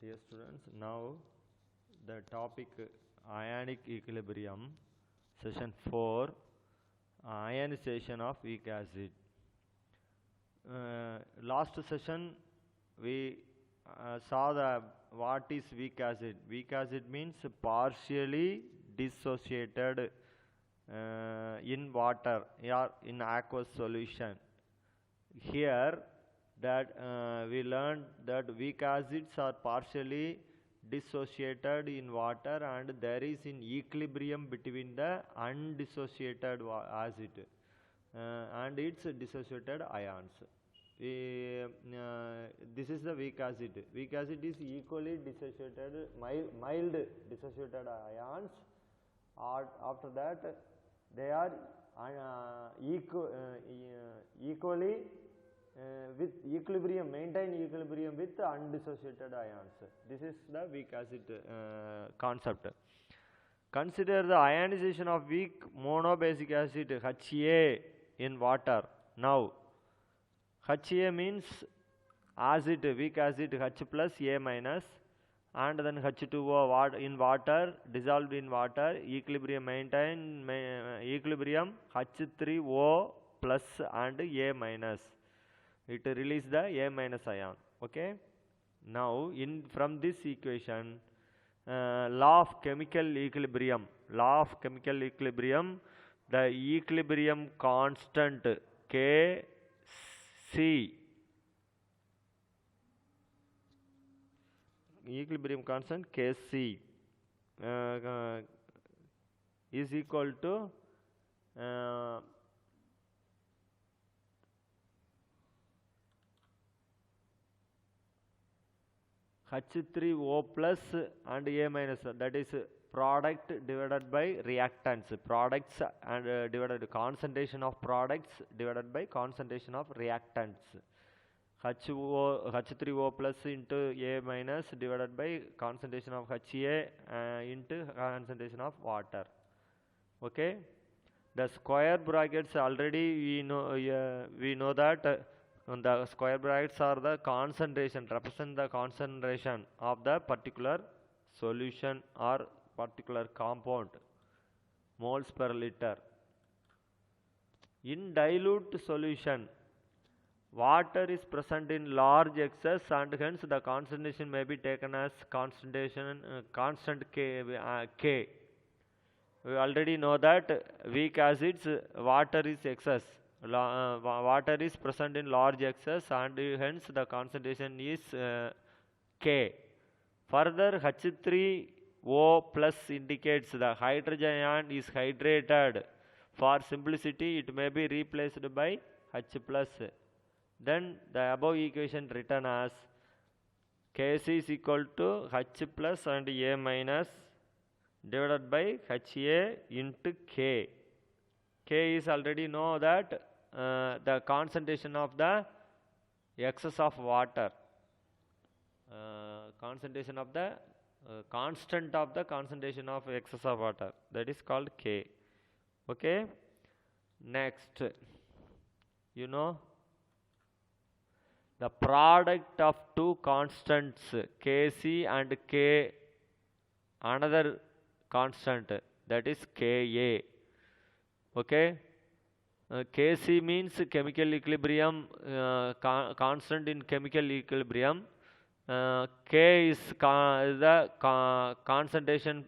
Dear students, now the topic ionic equilibrium, session 4, ionization of weak acid. Last session we saw what is weak acid. Weak acid means partially dissociated in water or in aqueous solution. Here that we learned that weak acids are partially dissociated in water and there is an equilibrium between the undissociated acid and its dissociated ions. This is the weak acid. Weak acid is equally dissociated, mild dissociated ions. After that, they are equally with equilibrium, maintain equilibrium with undissociated ions. This is the weak acid concept. Consider the ionization of weak monobasic acid HA in water. Now, HA means acid, weak acid H plus A minus, and then H2O in water, dissolved in water, equilibrium maintain, equilibrium H3O plus and A minus. It release the A minus ion. Okay. Now, from this equation, law of chemical equilibrium, the equilibrium constant Kc, equilibrium constant Kc is equal to H3O plus and A minus, that is product divided by reactants, products and divided concentration of products divided by concentration of reactants. H3O plus into A minus divided by concentration of HA into concentration of water. Okay, the square brackets already we know that the square brackets are the concentration, represent the concentration of the particular solution or particular compound, moles per liter. In dilute solution, water is present in large excess and hence the concentration may be taken as constant K. We already know that weak acids, water is excess. Water is present in large excess and hence the concentration is K. Further, H3O plus indicates the hydrogen ion is hydrated. For simplicity, it may be replaced by H plus. Then the above equation written as Kc is equal to H plus and A minus divided by HA into K. K is already know that the concentration of the excess of water, concentration of the constant of the concentration of excess of water, that is called K. Okay. Next, you know the product of two constants Kc and K, another constant, that is Ka. Okay. Kc means chemical equilibrium, constant in chemical equilibrium. K is the concentration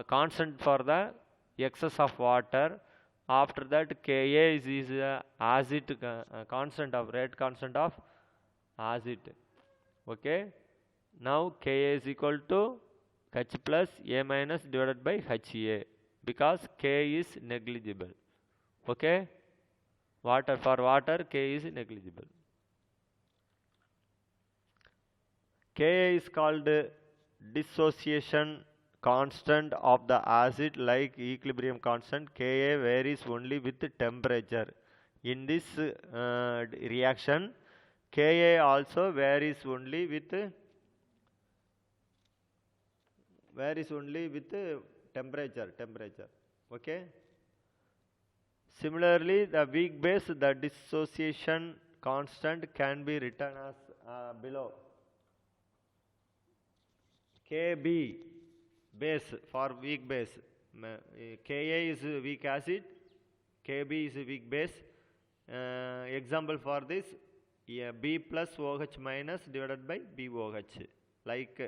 constant for the excess of water. After that, Ka is acid constant of rate constant of acid. Okay. Now Ka is equal to H plus A minus divided by HA because K is negligible. Okay. For water K is negligible. Ka is called dissociation constant of the acid, like equilibrium constant. Ka varies only with temperature. In this reaction, Ka also varies only with temperature. Okay. Similarly, the weak base, the dissociation constant can be written as below. Kb base for weak base. Ka is weak acid, Kb is weak base. Example for this, B plus OH minus divided by BOH, like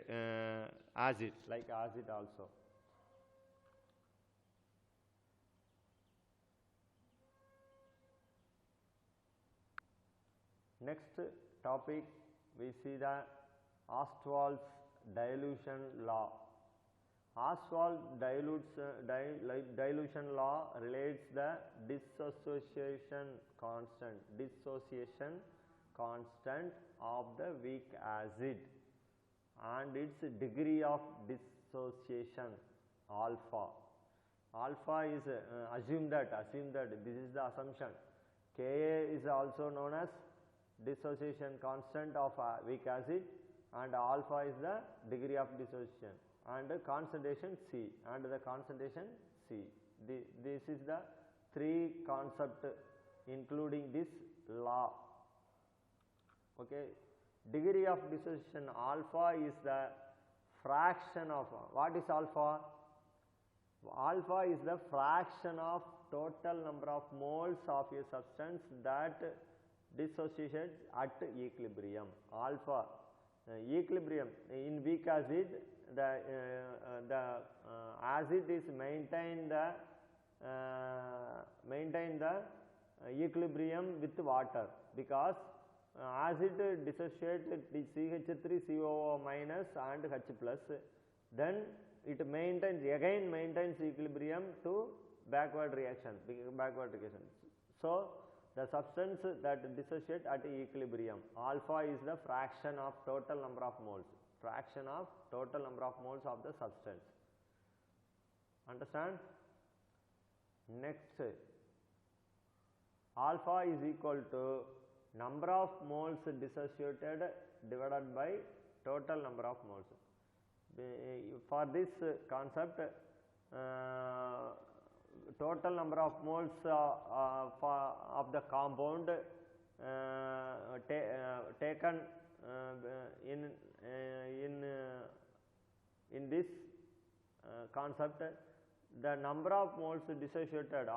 acid also. Next topic, we see the Ostwald's dilution law. Ostwald dilution law relates the dissociation constant of the weak acid and its degree of dissociation, alpha. Alpha is assume that this is the assumption. Ka is also known as dissociation constant of weak acid, and alpha is the degree of dissociation, and concentration C, and the concentration C. This is the three concept including this law. Okay, degree of dissociation alpha is the fraction of, what is alpha? Alpha is the fraction of total number of moles of a substance that dissociates at equilibrium. Alpha equilibrium in weak acid, the acid is maintain the equilibrium with water, because acid dissociates CH3COO minus and H plus, then it maintains equilibrium to backward reaction. So the substance that dissociates at equilibrium, alpha is the fraction of total number of moles, of the substance. Understand? Next, alpha is equal to number of moles dissociated divided by total number of moles. For this concept, total number of moles of the compound taken in this concept, the number of moles dissociated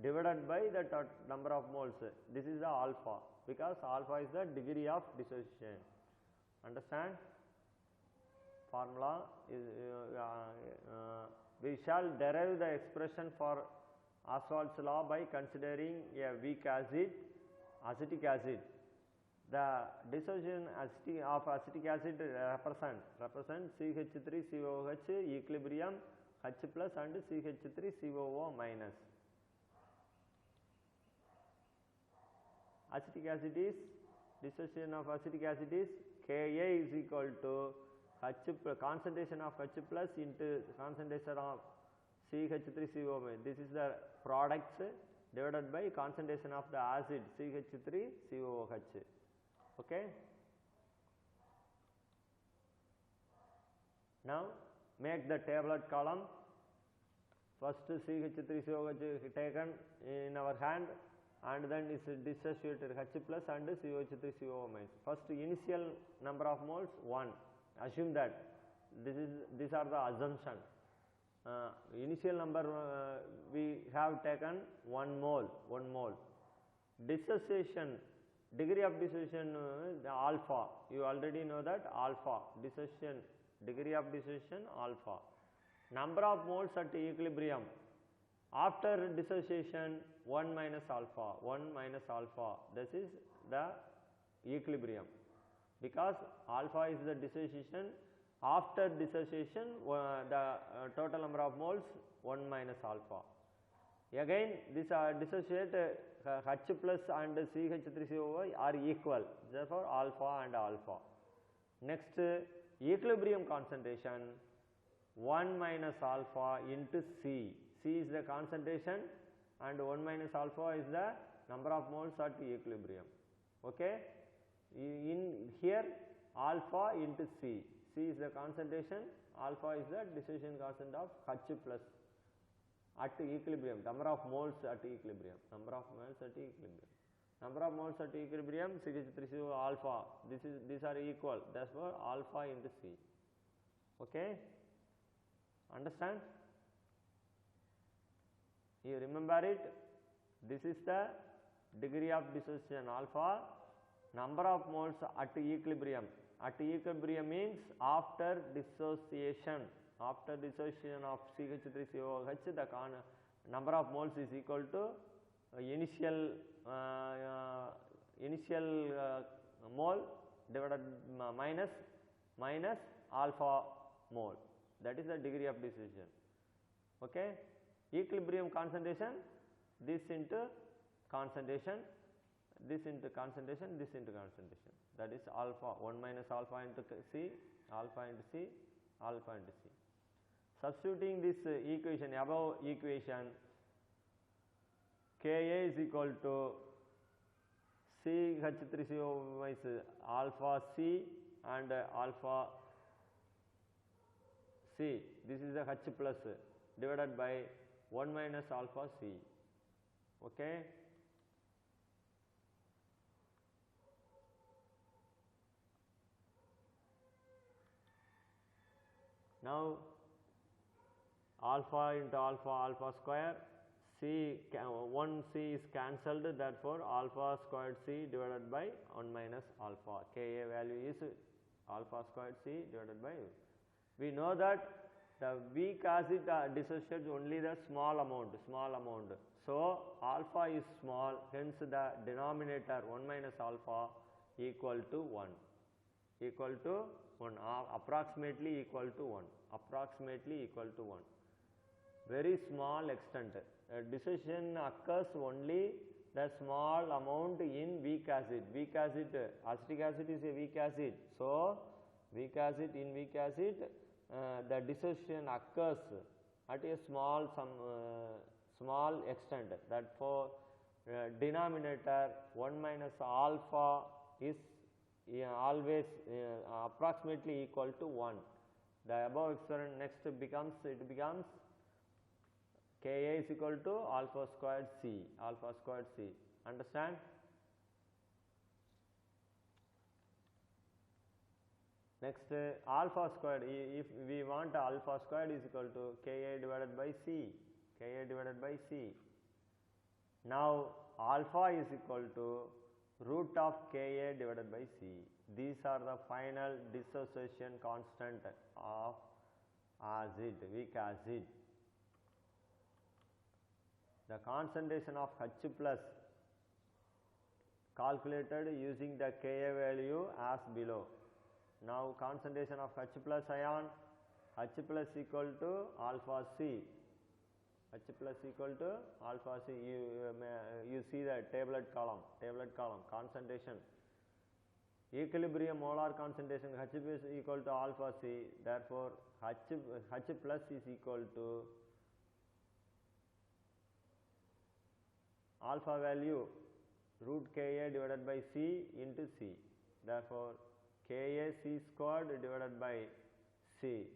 divided by the number of moles, this is the alpha, because alpha is the degree of dissociation. Understand? Formula is we shall derive the expression for Ostwald's law by considering a weak acid, acetic acid. The dissociation of acetic acid represent CH3COOH equilibrium H plus and CH3COO minus. Acetic acid is, dissociation of acetic acid is Ka is equal to concentration of H plus into concentration of CH3COO. This is the products divided by concentration of the acid CH3COOH. Okay. Now make the tablet column. First CH3COOH taken in our hand, and then is dissociated H plus and CH3COO minus. First initial number of moles 1. Assume that these are the assumption. Initial number we have taken 1 mole. Dissociation, degree of dissociation alpha. You already know that alpha, dissociation, degree of dissociation alpha. Number of moles at equilibrium after dissociation 1 minus alpha. This is the equilibrium, because alpha is the dissociation. After dissociation, the total number of moles 1 minus alpha. Again, this dissociate H plus and CH3COO are equal. Therefore, alpha and alpha. Next, equilibrium concentration 1 minus alpha into C. C is the concentration, and 1 minus alpha is the number of moles at equilibrium. Okay. In here, alpha into C. C is the concentration, alpha is the dissociation constant of H plus at equilibrium, number of moles at equilibrium. Number of moles at equilibrium CH3CO alpha. These are equal. Therefore, alpha into C. Okay? Understand? You remember it? This is the degree of dissociation alpha. Number of moles at equilibrium. At equilibrium means after dissociation. After dissociation of CH3COOH, the number of moles is equal to initial mole divided minus alpha mole. That is the degree of dissociation. Okay? Equilibrium concentration, this into concentration, this into concentration, this into concentration. That is alpha, 1 minus alpha into C, alpha into C, alpha into C. Substituting this equation, above equation, Ka is equal to CH3CO is alpha C and alpha C. This is the H plus divided by 1 minus alpha C. Okay? Now, alpha into alpha, alpha square, C, 1 C is cancelled, therefore, alpha squared C divided by 1 minus alpha. Ka value is alpha squared C divided by. We know that the weak acid dissociates only the small amount. So, alpha is small, hence the denominator 1 minus alpha equal to 1. Equal to 1, approximately equal to 1. Approximately equal to 1. Very small extent. Dissociation occurs only the small amount in weak acid. Weak acid, acetic acid is a weak acid. So, weak acid, the dissociation occurs at a small extent. Therefore, denominator 1 minus alpha is always approximately equal to 1. The above expression next becomes Ka is equal to alpha squared C. Understand? Next, alpha squared. If we want alpha squared is equal to Ka divided by C. Now, alpha is equal to root of Ka divided by C. These are the final dissociation constant of acid, weak acid. The concentration of H plus calculated using the Ka value as below. Now, concentration of H plus ion, H plus equal to alpha C. You see the tablet column, concentration. Equilibrium molar concentration H is equal to alpha C. Therefore, H plus is equal to alpha value root Ka divided by C into C. Therefore, Ka C squared divided by C.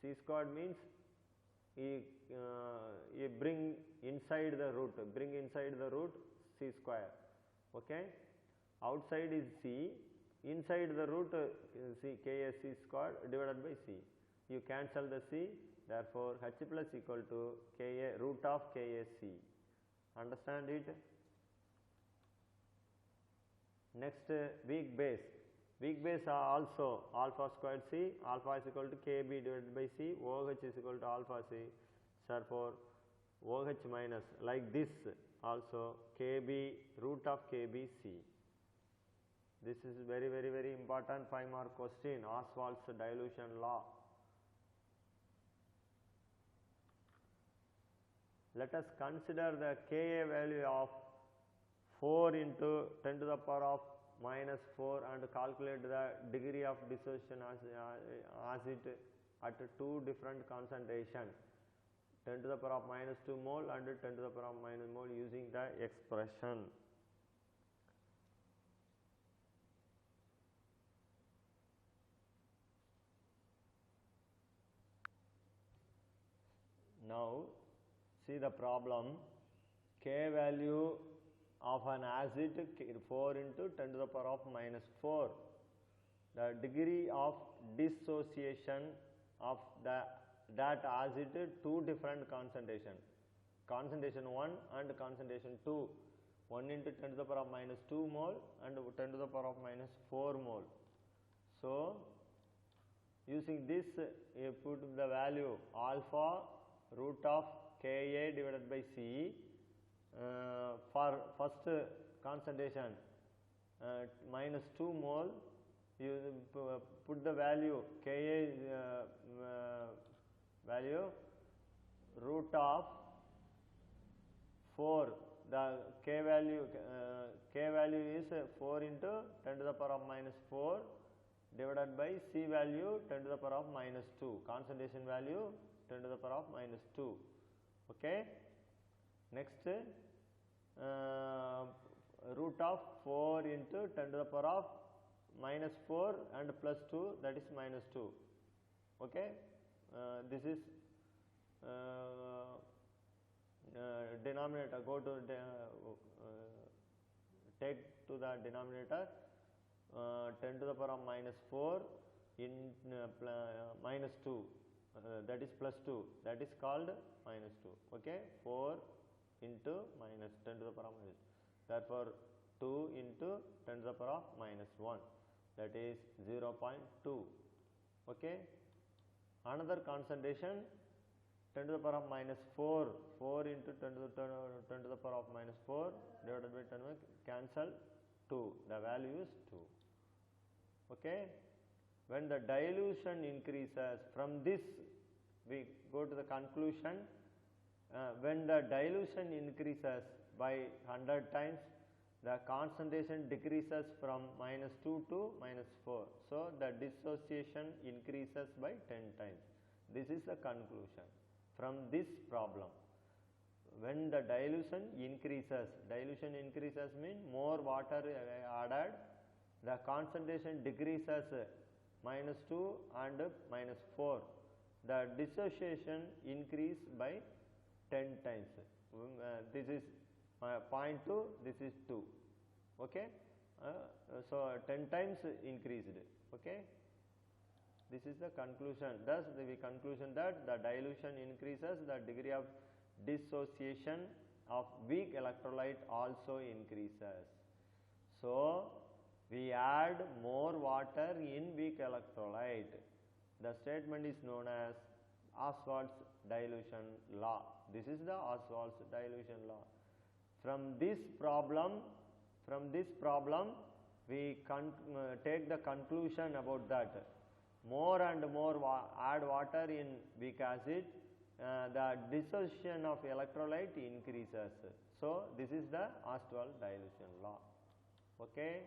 C squared means you bring inside the root C square. Okay? Outside is C, inside the root C, Ka C squared divided by C. You cancel the C, therefore H plus equal to Ka root of Ka C. Understand it? Next, weak base. Weak base are also alpha squared C, alpha is equal to Kb divided by C, OH is equal to alpha C. Therefore, OH minus, like this also Kb root of Kb C. This is very important 5-mark question, Ostwald's dilution law. Let us consider the Ka value of 4 into 10 to the power of minus 4 and calculate the degree of dissociation acid at 2 different concentrations, 10 to the power of minus 2 mole and 10 to the power of minus mole using the expression. Now, see the problem. K value of an acid 4 into 10 to the power of minus 4. The degree of dissociation of that acid, two different concentration, concentration 1 and concentration 2, 1 into 10 to the power of minus 2 mole and 10 to the power of minus 4 mole. So using this, you put the value alpha root of Ka divided by C for first concentration minus 2 mole. You put the value Ka value root of 4. The K value is 4 into 10 to the power of minus 4 divided by C value 10 to the power of minus 2. Concentration value 10 to the power of minus 2. Okay. Next, root of 4 into 10 to the power of minus 4 and plus 2, that is minus 2. Okay. This is denominator. Go to take to the denominator 10 to the power of minus 4 in minus 2, that is plus 2, that is called minus 2. Okay. 4 into minus 10 to the power of minus, therefore 2 into 10 to the power of minus 1, that is 0.2. Okay. Another concentration 10 to the power of minus 4, 4 into 10 to the power of minus 4 divided by 10, cancel 2, the value is 2. Okay. When the dilution increases, from this we go to the conclusion, when the dilution increases by 100 times, the concentration decreases from minus 2 to minus 4. So the dissociation increases by 10 times. This is the conclusion from this problem. When the dilution increases means more water added, the concentration decreases minus 2 and minus 4. The dissociation increase by 10 times. This is 0.2, this is 2. Okay. So 10 times increased. Okay. This is the conclusion. Thus the conclusion that the dilution increases, the degree of dissociation of weak electrolyte also increases. So we add more water in weak electrolyte. The statement is known as Ostwald's dilution law. This is the Ostwald's dilution law. From this problem we take the conclusion about that. More and more add water in weak acid, the dissociation of electrolyte increases. So this is the Ostwald dilution law. Okay.